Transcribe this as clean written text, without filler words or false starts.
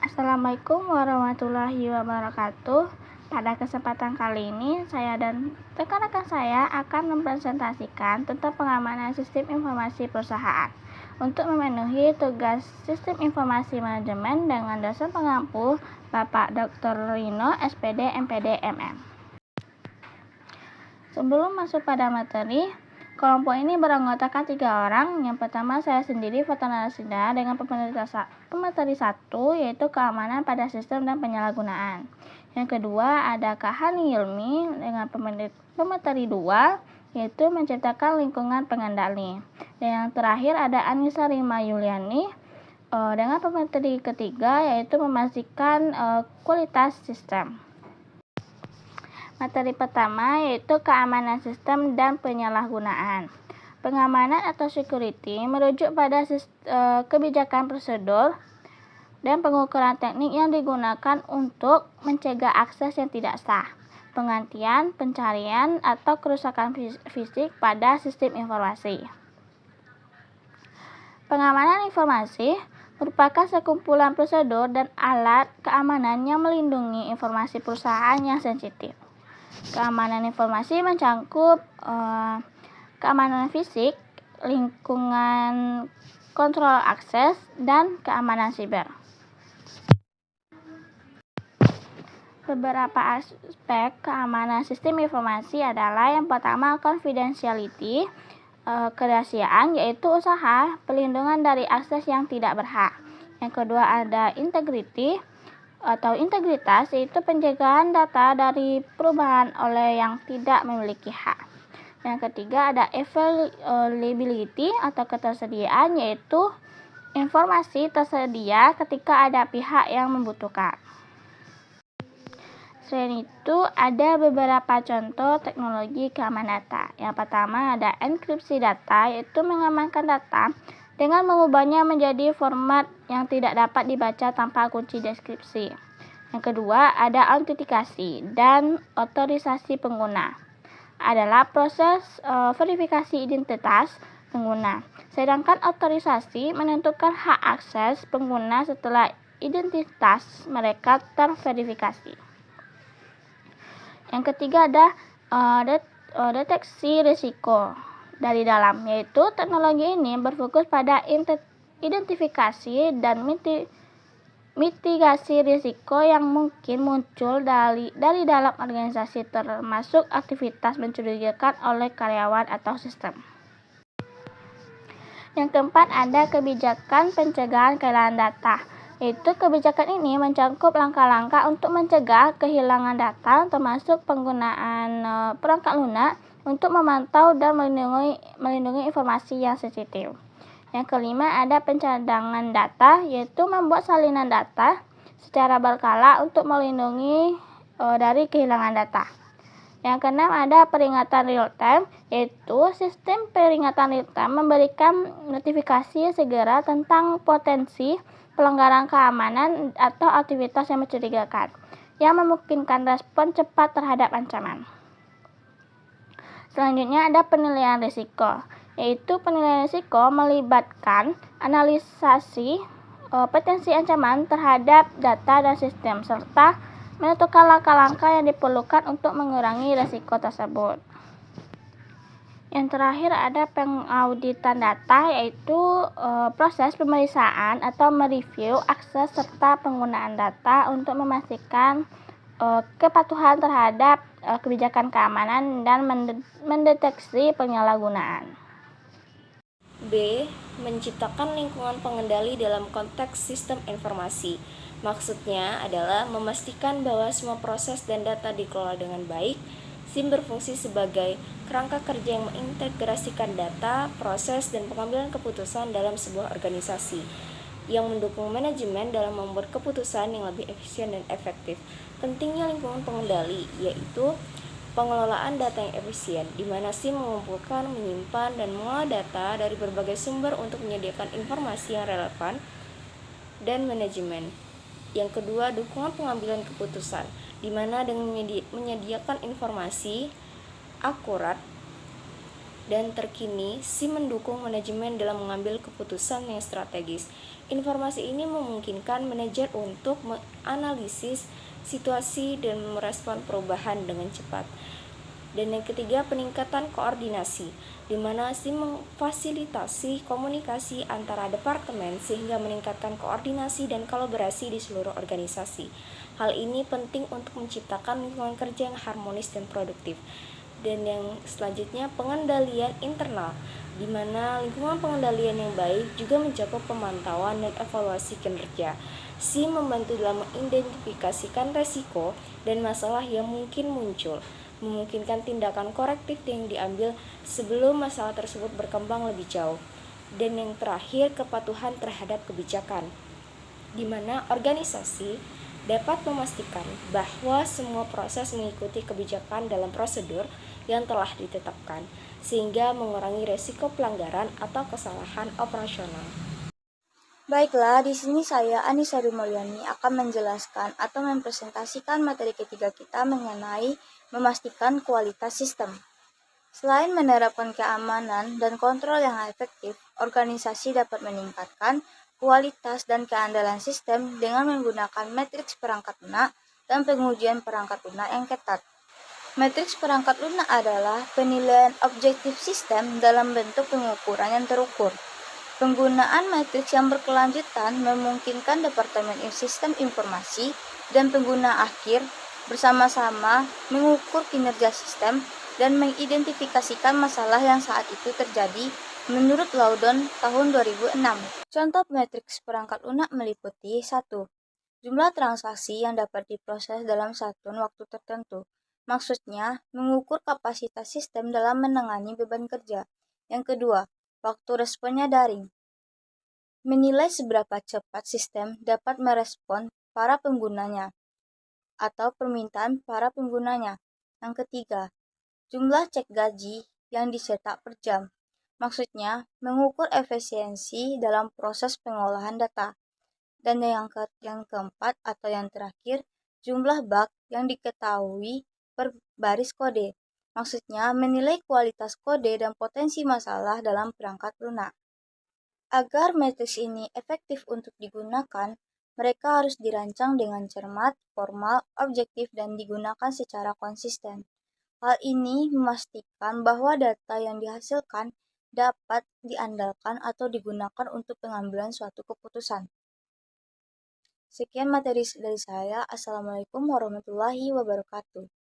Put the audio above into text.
Assalamualaikum warahmatullahi wabarakatuh. Pada kesempatan kali ini, saya dan rekan-rekan saya akan mempresentasikan tentang pengamanan sistem informasi perusahaan untuk memenuhi tugas sistem informasi manajemen dengan dosen pengampu Bapak Dr. Rino, SPD, MPD, MM. Sebelum masuk pada materi, kelompok ini beranggotakan 3 orang. Yang pertama, saya sendiri, Fatana Narasida, dengan pemateri 1, yaitu keamanan pada sistem dan penyalahgunaan. Yang kedua, ada Kak Hani Hilmi dengan pemateri 2, yaitu menciptakan lingkungan pengendali. Dan yang terakhir ada Anissa Rima Yuliani dengan pemateri ketiga, yaitu memastikan kualitas sistem. Materi pertama yaitu keamanan sistem dan penyalahgunaan. Pengamanan atau security merujuk pada kebijakan prosedur dan pengukuran teknik yang digunakan untuk mencegah akses yang tidak sah, penggantian, pencarian, atau kerusakan fisik pada sistem informasi. Pengamanan informasi merupakan sekumpulan prosedur dan alat keamanan yang melindungi informasi perusahaan yang sensitif. Keamanan informasi mencangkup keamanan fisik, lingkungan kontrol akses, dan keamanan siber. Beberapa aspek keamanan sistem informasi adalah yang pertama confidentiality, kerahasiaan, yaitu usaha pelindungan dari akses yang tidak berhak. Yang kedua ada integrity atau integritas, yaitu penjagaan data dari perubahan oleh yang tidak memiliki hak. Yang ketiga ada availability atau ketersediaan, yaitu informasi tersedia ketika ada pihak yang membutuhkan. Selain itu ada beberapa contoh teknologi keamanan data. Yang pertama ada enkripsi data, yaitu mengamankan data dengan mengubahnya menjadi format yang tidak dapat dibaca tanpa kunci deskripsi. Yang kedua, ada autentikasi dan otorisasi pengguna. Adalah proses verifikasi identitas pengguna. Sedangkan otorisasi menentukan hak akses pengguna setelah identitas mereka terverifikasi. Yang ketiga ada deteksi risiko dari dalam, yaitu teknologi ini berfokus pada identifikasi dan mitigasi risiko yang mungkin muncul dari dalam organisasi, termasuk aktivitas mencurigakan oleh karyawan atau sistem. Yang keempat ada kebijakan pencegahan kehilangan data, yaitu kebijakan ini mencangkup langkah-langkah untuk mencegah kehilangan data, termasuk penggunaan perangkat lunak untuk memantau dan melindungi informasi yang sensitif. Yang kelima ada pencadangan data, yaitu membuat salinan data secara berkala untuk melindungi dari kehilangan data. Yang keenam ada peringatan real time, yaitu sistem peringatan real time memberikan notifikasi segera tentang potensi pelanggaran keamanan atau aktivitas yang mencurigakan, yang memungkinkan respon cepat terhadap ancaman. Selanjutnya ada penilaian risiko, yaitu penilaian risiko melibatkan analisasi potensi ancaman terhadap data dan sistem, serta menentukan langkah-langkah yang diperlukan untuk mengurangi risiko tersebut. Yang terakhir ada pengauditan data, yaitu proses pemeriksaan atau mereview akses serta penggunaan data untuk memastikan kepatuhan terhadap kebijakan keamanan dan mendeteksi penyalahgunaan. B. Menciptakan lingkungan pengendali dalam konteks sistem informasi. Maksudnya adalah memastikan bahwa semua proses dan data dikelola dengan baik. SIM berfungsi sebagai kerangka kerja yang mengintegrasikan data, proses, dan pengambilan keputusan dalam sebuah organisasi, yang mendukung manajemen dalam membuat keputusan yang lebih efisien dan efektif. Pentingnya lingkungan pengendali, yaitu pengelolaan data yang efisien, di mana SIM mengumpulkan, menyimpan, dan mengolah data dari berbagai sumber untuk menyediakan informasi yang relevan dan manajemen. Yang kedua, dukungan pengambilan keputusan, di mana dengan menyediakan informasi akurat dan terkini, SIM mendukung manajemen dalam mengambil keputusan yang strategis. Informasi ini memungkinkan manajer untuk menganalisis situasi dan merespon perubahan dengan cepat. Dan yang ketiga, peningkatan koordinasi, di mana SIM memfasilitasi komunikasi antara departemen sehingga meningkatkan koordinasi dan kolaborasi di seluruh organisasi. Hal ini penting untuk menciptakan lingkungan kerja yang harmonis dan produktif. Dan yang selanjutnya, pengendalian internal, di mana lingkungan pengendalian yang baik juga mencakup pemantauan dan evaluasi kinerja. SIM membantu dalam mengidentifikasikan resiko dan masalah yang mungkin muncul, memungkinkan tindakan korektif yang diambil sebelum masalah tersebut berkembang lebih jauh. Dan yang terakhir, kepatuhan terhadap kebijakan, di mana organisasi dapat memastikan bahwa semua proses mengikuti kebijakan dalam prosedur yang telah ditetapkan, sehingga mengurangi resiko pelanggaran atau kesalahan operasional. Baiklah, di sini saya Anissa Mulyani akan menjelaskan atau mempresentasikan materi ketiga kita mengenai memastikan kualitas sistem. Selain menerapkan keamanan dan kontrol yang efektif, organisasi dapat meningkatkan kualitas dan keandalan sistem dengan menggunakan matriks perangkat lunak dan pengujian perangkat lunak yang ketat. Matriks perangkat lunak adalah penilaian objektif sistem dalam bentuk pengukuran yang terukur. Penggunaan matriks yang berkelanjutan memungkinkan Departemen Sistem Informasi dan pengguna akhir bersama-sama mengukur kinerja sistem dan mengidentifikasikan masalah yang saat itu terjadi menurut Laudon tahun 2006. Contoh matriks perangkat lunak meliputi 1. Jumlah transaksi yang dapat diproses dalam satuan waktu tertentu. Maksudnya, mengukur kapasitas sistem dalam menangani beban kerja. Yang kedua, waktu responnya daring. Menilai seberapa cepat sistem dapat merespon para penggunanya atau permintaan para penggunanya. Yang ketiga, jumlah cek gaji yang dicetak per jam. Maksudnya, mengukur efisiensi dalam proses pengolahan data. Dan yang keempat atau yang terakhir, jumlah bug yang diketahui per baris kode. Maksudnya, menilai kualitas kode dan potensi masalah dalam perangkat lunak. Agar matriks ini efektif untuk digunakan, mereka harus dirancang dengan cermat, formal, objektif, dan digunakan secara konsisten. Hal ini memastikan bahwa data yang dihasilkan dapat diandalkan atau digunakan untuk pengambilan suatu keputusan. Sekian materi dari saya. Assalamualaikum warahmatullahi wabarakatuh.